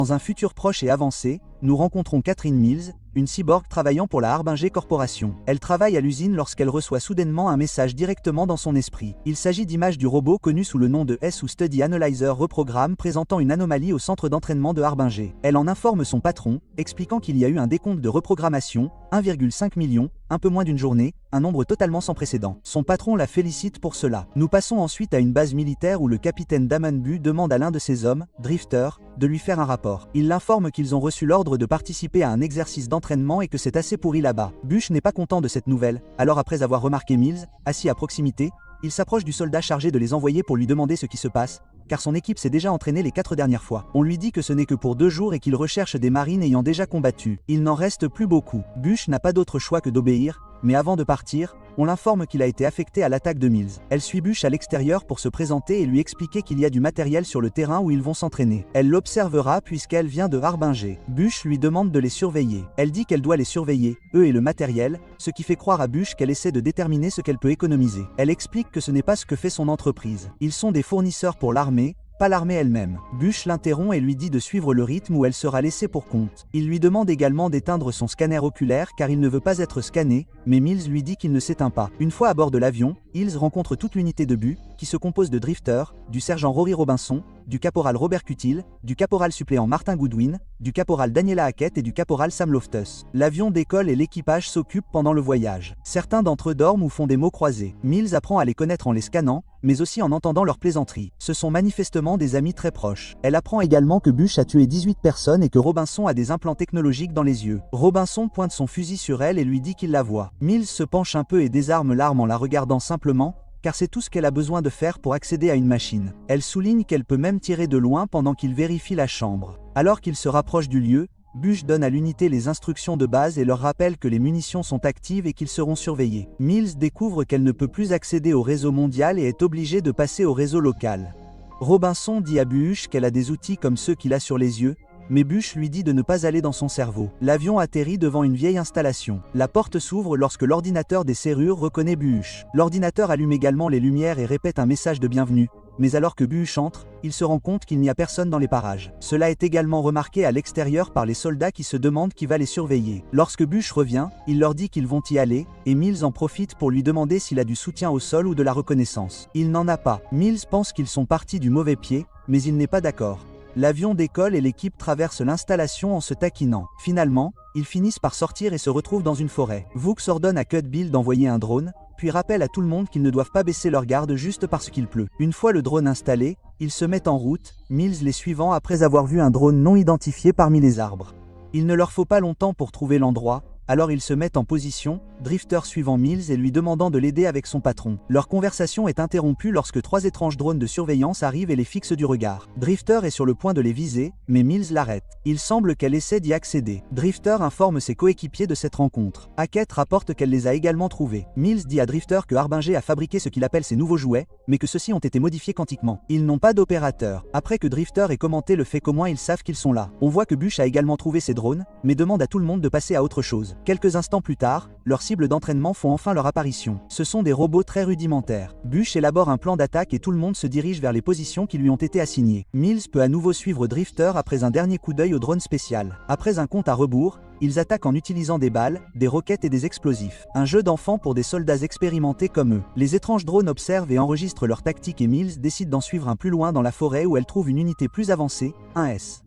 Dans un futur proche et avancé, nous rencontrons Catherine Mills, une cyborg travaillant pour la Harbinger Corporation. Elle travaille à l'usine lorsqu'elle reçoit soudainement un message directement dans son esprit. Il s'agit d'images du robot connu sous le nom de S ou Study Analyzer Reprogramme présentant une anomalie au centre d'entraînement de Harbinger. Elle en informe son patron, expliquant qu'il y a eu un décompte de reprogrammation, 1,5 million, un peu moins d'une journée, un nombre totalement sans précédent. Son patron la félicite pour cela. Nous passons ensuite à une base militaire où le capitaine Damonbu demande à l'un de ses hommes, Drifter, de lui faire un rapport. Il l'informe qu'ils ont reçu l'ordre de participer à un exercice d'entraînement et que c'est assez pourri là-bas. Bush n'est pas content de cette nouvelle, alors après avoir remarqué Mills, assis à proximité, il s'approche du soldat chargé de les envoyer pour lui demander ce qui se passe, car son équipe s'est déjà entraînée les 4 dernières fois. On lui dit que ce n'est que pour 2 jours et qu'il recherche des marines ayant déjà combattu. Il n'en reste plus beaucoup. Bush n'a pas d'autre choix que d'obéir, mais avant de partir, on l'informe qu'il a été affecté à l'attaque de Mills. Elle suit Bush à l'extérieur pour se présenter et lui expliquer qu'il y a du matériel sur le terrain où ils vont s'entraîner. Elle l'observera puisqu'elle vient de Harbinger. Bush lui demande de les surveiller. Elle dit qu'elle doit les surveiller, eux et le matériel, ce qui fait croire à Bush qu'elle essaie de déterminer ce qu'elle peut économiser. Elle explique que ce n'est pas ce que fait son entreprise. Ils sont des fournisseurs pour l'armée, pas l'armée elle-même. Bush l'interrompt et lui dit de suivre le rythme où elle sera laissée pour compte. Il lui demande également d'éteindre son scanner oculaire car il ne veut pas être scanné, mais Mills lui dit qu'il ne s'éteint pas. Une fois à bord de l'avion, Hills rencontre toute l'unité de but, qui se compose de Drifter, du sergent Rory Robinson, du caporal Robert Cutil, du caporal suppléant Martin Goodwin, du caporal Daniela Hackett et du caporal Sam Loftus. L'avion décolle et l'équipage s'occupe pendant le voyage. Certains d'entre eux dorment ou font des mots croisés. Mills apprend à les connaître en les scannant, mais aussi en entendant leurs plaisanteries. Ce sont manifestement des amis très proches. Elle apprend également que Bush a tué 18 personnes et que Robinson a des implants technologiques dans les yeux. Robinson pointe son fusil sur elle et lui dit qu'il la voit. Mills se penche un peu et désarme l'arme en la regardant simplement, car c'est tout ce qu'elle a besoin de faire pour accéder à une machine. Elle souligne qu'elle peut même tirer de loin pendant qu'il vérifie la chambre. Alors qu'il se rapproche du lieu, Bush donne à l'unité les instructions de base et leur rappelle que les munitions sont actives et qu'ils seront surveillés. Mills découvre qu'elle ne peut plus accéder au réseau mondial et est obligée de passer au réseau local. Robinson dit à Bush qu'elle a des outils comme ceux qu'il a sur les yeux, mais Bush lui dit de ne pas aller dans son cerveau. L'avion atterrit devant une vieille installation. La porte s'ouvre lorsque l'ordinateur des serrures reconnaît Bush. L'ordinateur allume également les lumières et répète un message de bienvenue. Mais alors que Bush entre, il se rend compte qu'il n'y a personne dans les parages. Cela est également remarqué à l'extérieur par les soldats qui se demandent qui va les surveiller. Lorsque Bush revient, il leur dit qu'ils vont y aller, et Mills en profite pour lui demander s'il a du soutien au sol ou de la reconnaissance. Il n'en a pas. Mills pense qu'ils sont partis du mauvais pied, mais il n'est pas d'accord. L'avion décolle et l'équipe traverse l'installation en se taquinant. Finalement, ils finissent par sortir et se retrouvent dans une forêt. Vooks ordonne à Cut Bill d'envoyer un drone, puis rappelle à tout le monde qu'ils ne doivent pas baisser leur garde juste parce qu'il pleut. Une fois le drone installé, ils se mettent en route, Mills les suivant après avoir vu un drone non identifié parmi les arbres. Il ne leur faut pas longtemps pour trouver l'endroit, alors ils se mettent en position, Drifter suivant Mills et lui demandant de l'aider avec son patron. Leur conversation est interrompue lorsque 3 étranges drones de surveillance arrivent et les fixent du regard. Drifter est sur le point de les viser, mais Mills l'arrête. Il semble qu'elle essaie d'y accéder. Drifter informe ses coéquipiers de cette rencontre. Hackett rapporte qu'elle les a également trouvés. Mills dit à Drifter que Harbinger a fabriqué ce qu'il appelle ses nouveaux jouets, mais que ceux-ci ont été modifiés quantiquement. Ils n'ont pas d'opérateur. Après que Drifter ait commenté le fait qu'au moins ils savent qu'ils sont là. On voit que Bush a également trouvé ses drones, mais demande à tout le monde de passer à autre chose. Quelques instants plus tard, leurs cibles d'entraînement font enfin leur apparition. Ce sont des robots très rudimentaires. Bush élabore un plan d'attaque et tout le monde se dirige vers les positions qui lui ont été assignées. Mills peut à nouveau suivre Drifter après un dernier coup d'œil au drone spécial. Après un compte à rebours, ils attaquent en utilisant des balles, des roquettes et des explosifs. Un jeu d'enfant pour des soldats expérimentés comme eux. Les étranges drones observent et enregistrent leurs tactiques et Mills décide d'en suivre un plus loin dans la forêt où elle trouve une unité plus avancée, un S.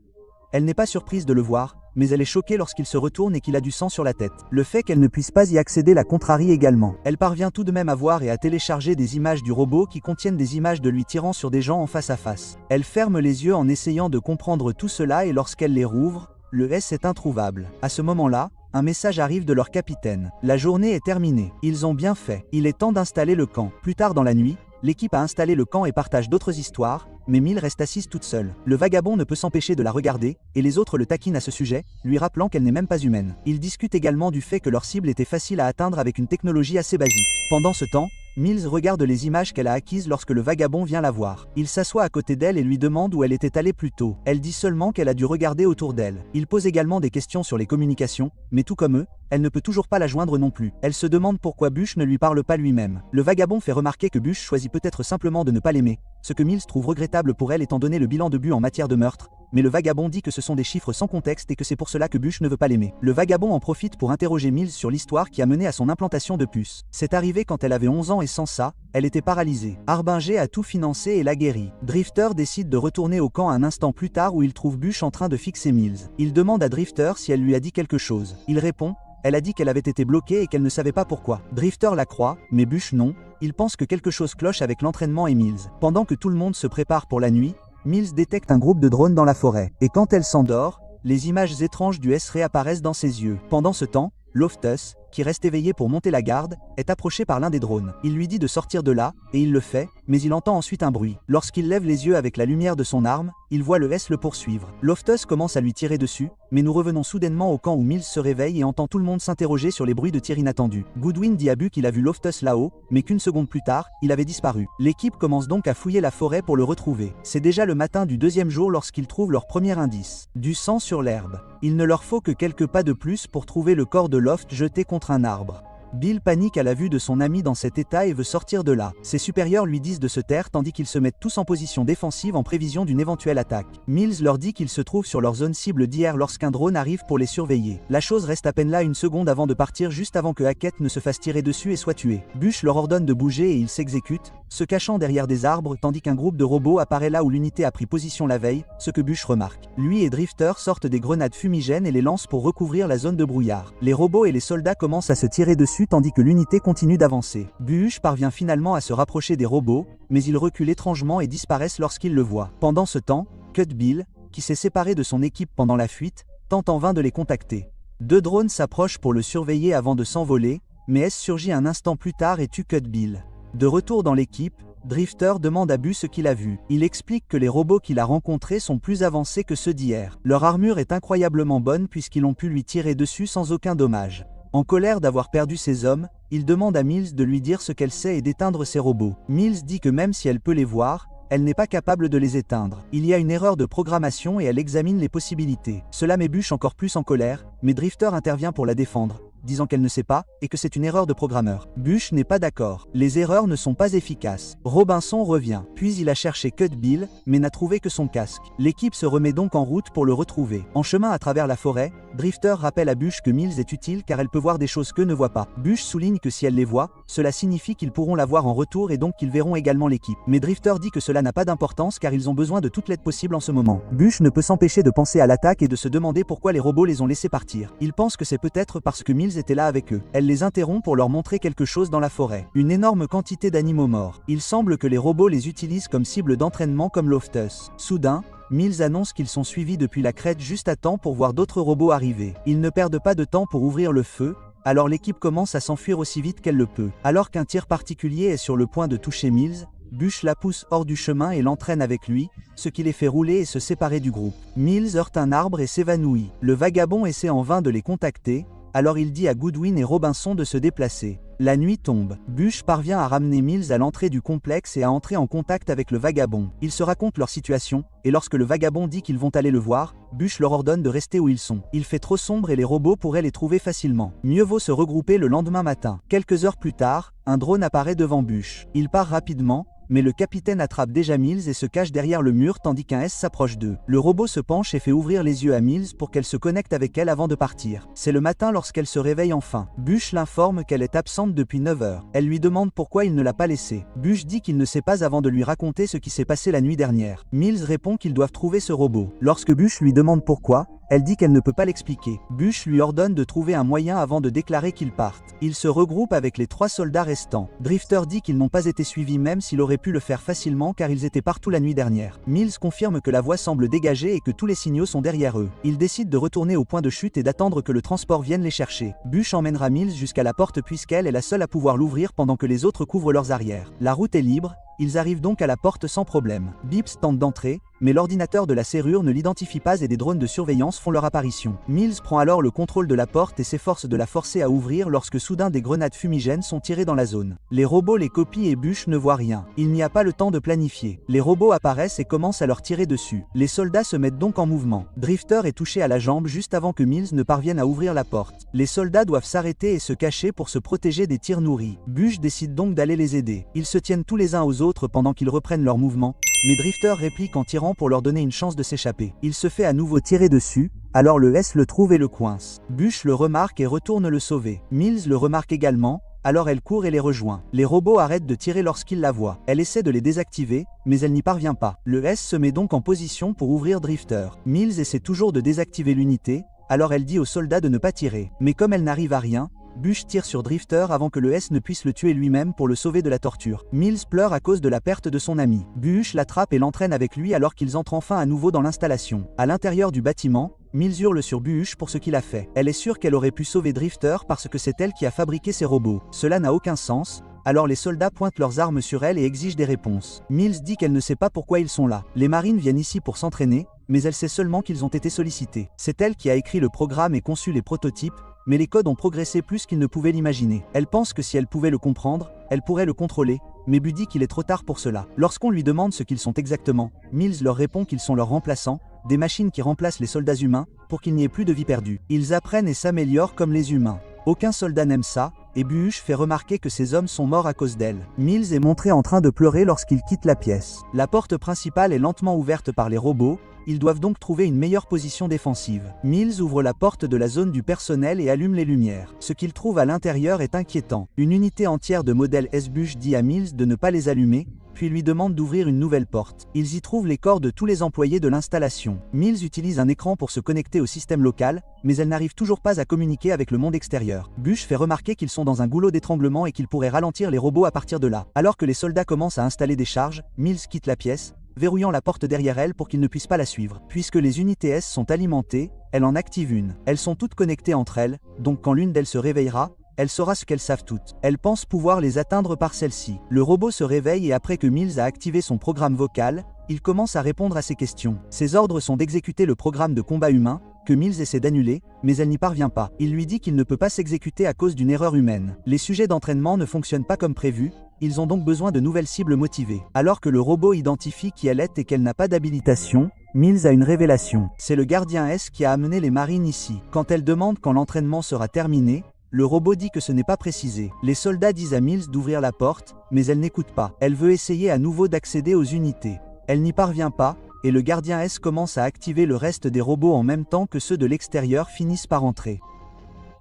Elle n'est pas surprise de le voir, mais elle est choquée lorsqu'il se retourne et qu'il a du sang sur la tête. Le fait qu'elle ne puisse pas y accéder la contrarie également. Elle parvient tout de même à voir et à télécharger des images du robot qui contiennent des images de lui tirant sur des gens en face à face. Elle ferme les yeux en essayant de comprendre tout cela et lorsqu'elle les rouvre, le S est introuvable. À ce moment-là, un message arrive de leur capitaine. La journée est terminée. Ils ont bien fait. Il est temps d'installer le camp. Plus tard dans la nuit, l'équipe a installé le camp et partage d'autres histoires, mais Mills reste assise toute seule. Le vagabond ne peut s'empêcher de la regarder, et les autres le taquinent à ce sujet, lui rappelant qu'elle n'est même pas humaine. Ils discutent également du fait que leur cible était facile à atteindre avec une technologie assez basique. Pendant ce temps, Mills regarde les images qu'elle a acquises lorsque le vagabond vient la voir. Il s'assoit à côté d'elle et lui demande où elle était allée plus tôt. Elle dit seulement qu'elle a dû regarder autour d'elle. Il pose également des questions sur les communications, mais tout comme eux, elle ne peut toujours pas la joindre non plus. Elle se demande pourquoi Bush ne lui parle pas lui-même. Le vagabond fait remarquer que Bush choisit peut-être simplement de ne pas l'aimer, ce que Mills trouve regrettable pour elle étant donné le bilan de but en matière de meurtre, mais le vagabond dit que ce sont des chiffres sans contexte et que c'est pour cela que Bush ne veut pas l'aimer. Le vagabond en profite pour interroger Mills sur l'histoire qui a mené à son implantation de puce. C'est arrivé quand elle avait 11 ans et sans ça, elle était paralysée. Harbinger a tout financé et l'a guérie. Drifter décide de retourner au camp un instant plus tard où il trouve Bush en train de fixer Mills. Il demande à Drifter si elle lui a dit quelque chose. Il répond: elle a dit qu'elle avait été bloquée et qu'elle ne savait pas pourquoi. Drifter la croit, mais Bush non. Il pense que quelque chose cloche avec l'entraînement et Mills. Pendant que tout le monde se prépare pour la nuit, Mills détecte un groupe de drones dans la forêt. Et quand elle s'endort, les images étranges du S réapparaissent dans ses yeux. Pendant ce temps, Loftus, qui reste éveillé pour monter la garde, est approché par l'un des drones. Il lui dit de sortir de là, et il le fait, mais il entend ensuite un bruit. Lorsqu'il lève les yeux avec la lumière de son arme, il voit le S le poursuivre. Loftus commence à lui tirer dessus, mais nous revenons soudainement au camp où Mills se réveille et entend tout le monde s'interroger sur les bruits de tir inattendus. Goodwin dit à Bu qu'il a vu Loftus là-haut, mais qu'une seconde plus tard, il avait disparu. L'équipe commence donc à fouiller la forêt pour le retrouver. C'est déjà le matin du deuxième jour lorsqu'ils trouvent leur premier indice. Du sang sur l'herbe. Il ne leur faut que quelques pas de plus pour trouver le corps de Loft jeté contre un arbre. Bill panique à la vue de son ami dans cet état et veut sortir de là. Ses supérieurs lui disent de se taire tandis qu'ils se mettent tous en position défensive en prévision d'une éventuelle attaque. Mills leur dit qu'ils se trouvent sur leur zone cible d'hier lorsqu'un drone arrive pour les surveiller. La chose reste à peine là une seconde avant de partir juste avant que Hackett ne se fasse tirer dessus et soit tué. Bush leur ordonne de bouger et ils s'exécutent, se cachant derrière des arbres tandis qu'un groupe de robots apparaît là où l'unité a pris position la veille, ce que Bush remarque. Lui et Drifter sortent des grenades fumigènes et les lancent pour recouvrir la zone de brouillard. Les robots et les soldats commencent à se tirer dessus tandis que l'unité continue d'avancer. Bush parvient finalement à se rapprocher des robots, mais ils reculent étrangement et disparaissent lorsqu'ils le voient. Pendant ce temps, Cut Bill, qui s'est séparé de son équipe pendant la fuite, tente en vain de les contacter. Deux drones s'approchent pour le surveiller avant de s'envoler, mais S surgit un instant plus tard et tue Cut Bill. De retour dans l'équipe, Drifter demande à Bu ce qu'il a vu. Il explique que les robots qu'il a rencontrés sont plus avancés que ceux d'hier. Leur armure est incroyablement bonne puisqu'ils ont pu lui tirer dessus sans aucun dommage. En colère d'avoir perdu ses hommes, il demande à Mills de lui dire ce qu'elle sait et d'éteindre ses robots. Mills dit que même si elle peut les voir, elle n'est pas capable de les éteindre. Il y a une erreur de programmation et elle examine les possibilités. Cela met Bush encore plus en colère, mais Drifter intervient pour la défendre, disant qu'elle ne sait pas, et que c'est une erreur de programmeur. Bush n'est pas d'accord. Les erreurs ne sont pas efficaces. Robinson revient. Puis il a cherché Cut Bill, mais n'a trouvé que son casque. L'équipe se remet donc en route pour le retrouver. En chemin à travers la forêt, Drifter rappelle à Bush que Mills est utile car elle peut voir des choses qu'eux ne voient pas. Bush souligne que si elle les voit, cela signifie qu'ils pourront la voir en retour et donc qu'ils verront également l'équipe. Mais Drifter dit que cela n'a pas d'importance car ils ont besoin de toute l'aide possible en ce moment. Bush ne peut s'empêcher de penser à l'attaque et de se demander pourquoi les robots les ont laissés partir. Il pense que c'est peut-être parce que Mills était là avec eux. Elle les interrompt pour leur montrer quelque chose dans la forêt. Une énorme quantité d'animaux morts. Il semble que les robots les utilisent comme cible d'entraînement comme Loftus. Soudain, Mills annonce qu'ils sont suivis depuis la crête juste à temps pour voir d'autres robots arriver. Ils ne perdent pas de temps pour ouvrir le feu, alors l'équipe commence à s'enfuir aussi vite qu'elle le peut. Alors qu'un tir particulier est sur le point de toucher Mills, Bush la pousse hors du chemin et l'entraîne avec lui, ce qui les fait rouler et se séparer du groupe. Mills heurte un arbre et s'évanouit. Le vagabond essaie en vain de les contacter, alors il dit à Goodwin et Robinson de se déplacer. La nuit tombe. Bush parvient à ramener Mills à l'entrée du complexe et à entrer en contact avec le vagabond. Ils se racontent leur situation, et lorsque le vagabond dit qu'ils vont aller le voir, Bush leur ordonne de rester où ils sont. Il fait trop sombre et les robots pourraient les trouver facilement. Mieux vaut se regrouper le lendemain matin. Quelques heures plus tard, un drone apparaît devant Bush. Il part rapidement, mais le capitaine attrape déjà Mills et se cache derrière le mur tandis qu'un S s'approche d'eux. Le robot se penche et fait ouvrir les yeux à Mills pour qu'elle se connecte avec elle avant de partir. C'est le matin lorsqu'elle se réveille enfin. Bush l'informe qu'elle est absente depuis 9 heures. Elle lui demande pourquoi il ne l'a pas laissée. Bush dit qu'il ne sait pas avant de lui raconter ce qui s'est passé la nuit dernière. Mills répond qu'ils doivent trouver ce robot. Lorsque Bush lui demande pourquoi, elle dit qu'elle ne peut pas l'expliquer. Bush lui ordonne de trouver un moyen avant de déclarer qu'ils partent. Il se regroupe avec les 3 soldats restants. Drifter dit qu'ils n'ont pas été suivis même s'il aurait pu le faire facilement car ils étaient partout la nuit dernière. Mills confirme que la voie semble dégagée et que tous les signaux sont derrière eux. Ils décident de retourner au point de chute et d'attendre que le transport vienne les chercher. Bush emmènera Mills jusqu'à la porte puisqu'elle est la seule à pouvoir l'ouvrir pendant que les autres couvrent leurs arrières. La route est libre. Ils arrivent donc à la porte sans problème. Bibbs tente d'entrer, mais l'ordinateur de la serrure ne l'identifie pas et des drones de surveillance font leur apparition. Mills prend alors le contrôle de la porte et s'efforce de la forcer à ouvrir lorsque soudain des grenades fumigènes sont tirées dans la zone. Les robots les copient et Bush ne voit rien. Il n'y a pas le temps de planifier. Les robots apparaissent et commencent à leur tirer dessus. Les soldats se mettent donc en mouvement. Drifter est touché à la jambe juste avant que Mills ne parvienne à ouvrir la porte. Les soldats doivent s'arrêter et se cacher pour se protéger des tirs nourris. Bush décide donc d'aller les aider. Ils se tiennent tous les uns aux autres pendant qu'ils reprennent leur mouvement, mais Drifter réplique en tirant pour leur donner une chance de s'échapper. Il se fait à nouveau tirer dessus, alors le S le trouve et le coince. Bush le remarque et retourne le sauver. Mills le remarque également, alors elle court et les rejoint. Les robots arrêtent de tirer lorsqu'ils la voient. Elle essaie de les désactiver, mais elle n'y parvient pas. Le S se met donc en position pour ouvrir Drifter. Mills essaie toujours de désactiver l'unité, alors elle dit aux soldats de ne pas tirer. Mais comme elle n'arrive à rien, Bush tire sur Drifter avant que le S ne puisse le tuer lui-même pour le sauver de la torture. Mills pleure à cause de la perte de son ami. Bush l'attrape et l'entraîne avec lui alors qu'ils entrent enfin à nouveau dans l'installation. À l'intérieur du bâtiment, Mills hurle sur Bush pour ce qu'il a fait. Elle est sûre qu'elle aurait pu sauver Drifter parce que c'est elle qui a fabriqué ces robots. Cela n'a aucun sens, alors les soldats pointent leurs armes sur elle et exigent des réponses. Mills dit qu'elle ne sait pas pourquoi ils sont là. Les marines viennent ici pour s'entraîner, mais elle sait seulement qu'ils ont été sollicités. C'est elle qui a écrit le programme et conçu les prototypes, mais les codes ont progressé plus qu'ils ne pouvaient l'imaginer. Elle pense que si elle pouvait le comprendre, elle pourrait le contrôler, mais Bush dit qu'il est trop tard pour cela. Lorsqu'on lui demande ce qu'ils sont exactement, Mills leur répond qu'ils sont leurs remplaçants, des machines qui remplacent les soldats humains, pour qu'il n'y ait plus de vie perdue. Ils apprennent et s'améliorent comme les humains. Aucun soldat n'aime ça, et Bush fait remarquer que ces hommes sont morts à cause d'elle. Mills est montré en train de pleurer lorsqu'il quitte la pièce. La porte principale est lentement ouverte par les robots, ils doivent donc trouver une meilleure position défensive. Mills ouvre la porte de la zone du personnel et allume les lumières. Ce qu'il trouve à l'intérieur est inquiétant. Une unité entière de modèles S. Bush dit à Mills de ne pas les allumer, puis lui demande d'ouvrir une nouvelle porte. Ils y trouvent les corps de tous les employés de l'installation. Mills utilise un écran pour se connecter au système local, mais elle n'arrive toujours pas à communiquer avec le monde extérieur. Bush fait remarquer qu'ils sont dans un goulot d'étranglement et qu'ils pourraient ralentir les robots à partir de là. Alors que les soldats commencent à installer des charges, Mills quitte la pièce, verrouillant la porte derrière elle pour qu'ils ne puissent pas la suivre. Puisque les unités S sont alimentées, elle en active une. Elles sont toutes connectées entre elles, donc quand l'une d'elles se réveillera, elle saura ce qu'elles savent toutes. Elle pense pouvoir les atteindre par celle-ci. Le robot se réveille et après que Mills a activé son programme vocal, il commence à répondre à ses questions. Ses ordres sont d'exécuter le programme de combat humain, que Mills essaie d'annuler, mais elle n'y parvient pas. Il lui dit qu'il ne peut pas s'exécuter à cause d'une erreur humaine. Les sujets d'entraînement ne fonctionnent pas comme prévu, ils ont donc besoin de nouvelles cibles motivées. Alors que le robot identifie qui elle est et qu'elle n'a pas d'habilitation, Mills a une révélation. C'est le gardien S qui a amené les marines ici. Quand elle demande quand l'entraînement sera terminé, le robot dit que ce n'est pas précisé. Les soldats disent à Mills d'ouvrir la porte, mais elle n'écoute pas. Elle veut essayer à nouveau d'accéder aux unités. Elle n'y parvient pas, et le gardien S commence à activer le reste des robots en même temps que ceux de l'extérieur finissent par entrer.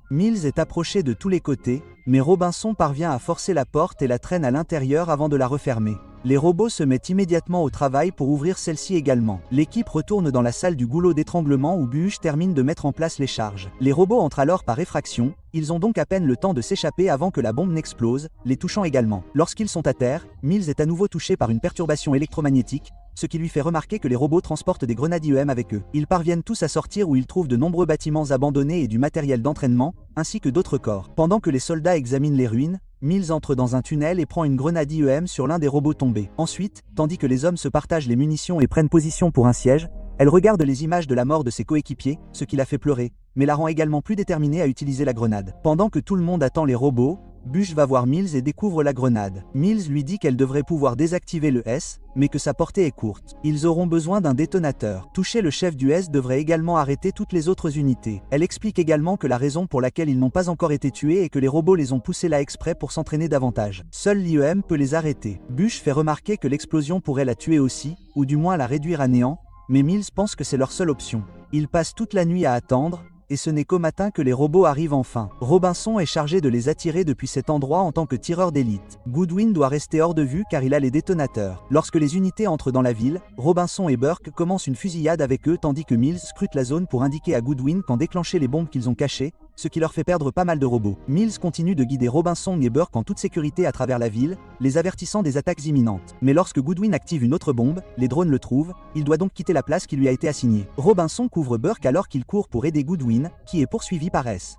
Mills est approché de tous les côtés, mais Robinson parvient à forcer la porte et la traîne à l'intérieur avant de la refermer. Les robots se mettent immédiatement au travail pour ouvrir celle-ci également. L'équipe retourne dans la salle du goulot d'étranglement où Bush termine de mettre en place les charges. Les robots entrent alors par effraction, ils ont donc à peine le temps de s'échapper avant que la bombe n'explose, les touchant également. Lorsqu'ils sont à terre, Mills est à nouveau touché par une perturbation électromagnétique, ce qui lui fait remarquer que les robots transportent des grenades IEM avec eux. Ils parviennent tous à sortir où ils trouvent de nombreux bâtiments abandonnés et du matériel d'entraînement, ainsi que d'autres corps. Pendant que les soldats examinent les ruines, Mills entre dans un tunnel et prend une grenade IEM sur l'un des robots tombés. Ensuite, tandis que les hommes se partagent les munitions et prennent position pour un siège, elle regarde les images de la mort de ses coéquipiers, ce qui la fait pleurer, mais la rend également plus déterminée à utiliser la grenade. Pendant que tout le monde attend les robots, Bush va voir Mills et découvre la grenade. Mills lui dit qu'elle devrait pouvoir désactiver le S, mais que sa portée est courte. Ils auront besoin d'un détonateur. Toucher le chef du S devrait également arrêter toutes les autres unités. Elle explique également que la raison pour laquelle ils n'ont pas encore été tués est que les robots les ont poussés là exprès pour s'entraîner davantage. Seul l'IEM peut les arrêter. Bush fait remarquer que l'explosion pourrait la tuer aussi, ou du moins la réduire à néant, mais Mills pense que c'est leur seule option. Ils passent toute la nuit à attendre, et ce n'est qu'au matin que les robots arrivent enfin. Robinson est chargé de les attirer depuis cet endroit en tant que tireur d'élite. Goodwin doit rester hors de vue car il a les détonateurs. Lorsque les unités entrent dans la ville, Robinson et Burke commencent une fusillade avec eux tandis que Mills scrute la zone pour indiquer à Goodwin quand déclencher les bombes qu'ils ont cachées, ce qui leur fait perdre pas mal de robots. Mills continue de guider Robinson et Burke en toute sécurité à travers la ville, les avertissant des attaques imminentes. Mais lorsque Goodwin active une autre bombe, les drones le trouvent, il doit donc quitter la place qui lui a été assignée. Robinson couvre Burke alors qu'il court pour aider Goodwin, qui est poursuivi par S.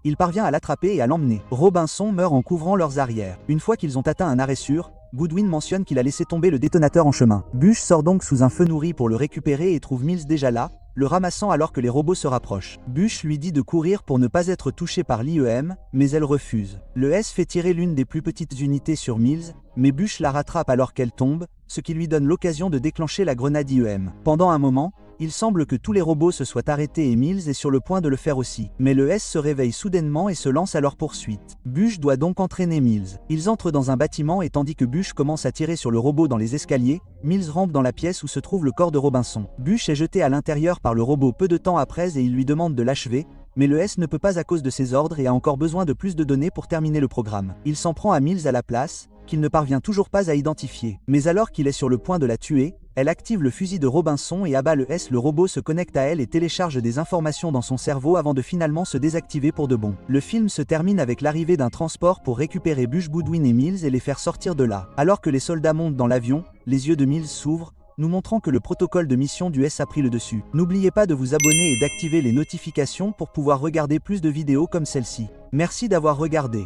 Il parvient à l'attraper et à l'emmener. Robinson meurt en couvrant leurs arrières. Une fois qu'ils ont atteint un arrêt sûr, Goodwin mentionne qu'il a laissé tomber le détonateur en chemin. Bush sort donc sous un feu nourri pour le récupérer et trouve Mills déjà là, le ramassant alors que les robots se rapprochent. Bush lui dit de courir pour ne pas être touché par l'IEM, mais elle refuse. Le S fait tirer l'une des plus petites unités sur Mills, mais Bush la rattrape alors qu'elle tombe, ce qui lui donne l'occasion de déclencher la grenade IEM. Pendant un moment, il semble que tous les robots se soient arrêtés et Mills est sur le point de le faire aussi. Mais le S se réveille soudainement et se lance à leur poursuite. Bush doit donc entraîner Mills. Ils entrent dans un bâtiment et tandis que Bush commence à tirer sur le robot dans les escaliers, Mills rampe dans la pièce où se trouve le corps de Robinson. Bush est jeté à l'intérieur par le robot peu de temps après et il lui demande de l'achever, mais le S ne peut pas à cause de ses ordres et a encore besoin de plus de données pour terminer le programme. Il s'en prend à Mills à la place, qu'il ne parvient toujours pas à identifier. Mais alors qu'il est sur le point de la tuer, elle active le fusil de Robinson et abat le S. Le robot se connecte à elle et télécharge des informations dans son cerveau avant de finalement se désactiver pour de bon. Le film se termine avec l'arrivée d'un transport pour récupérer Bush, Goodwin et Mills et les faire sortir de là. Alors que les soldats montent dans l'avion, les yeux de Mills s'ouvrent, nous montrant que le protocole de mission du S a pris le dessus. N'oubliez pas de vous abonner et d'activer les notifications pour pouvoir regarder plus de vidéos comme celle-ci. Merci d'avoir regardé.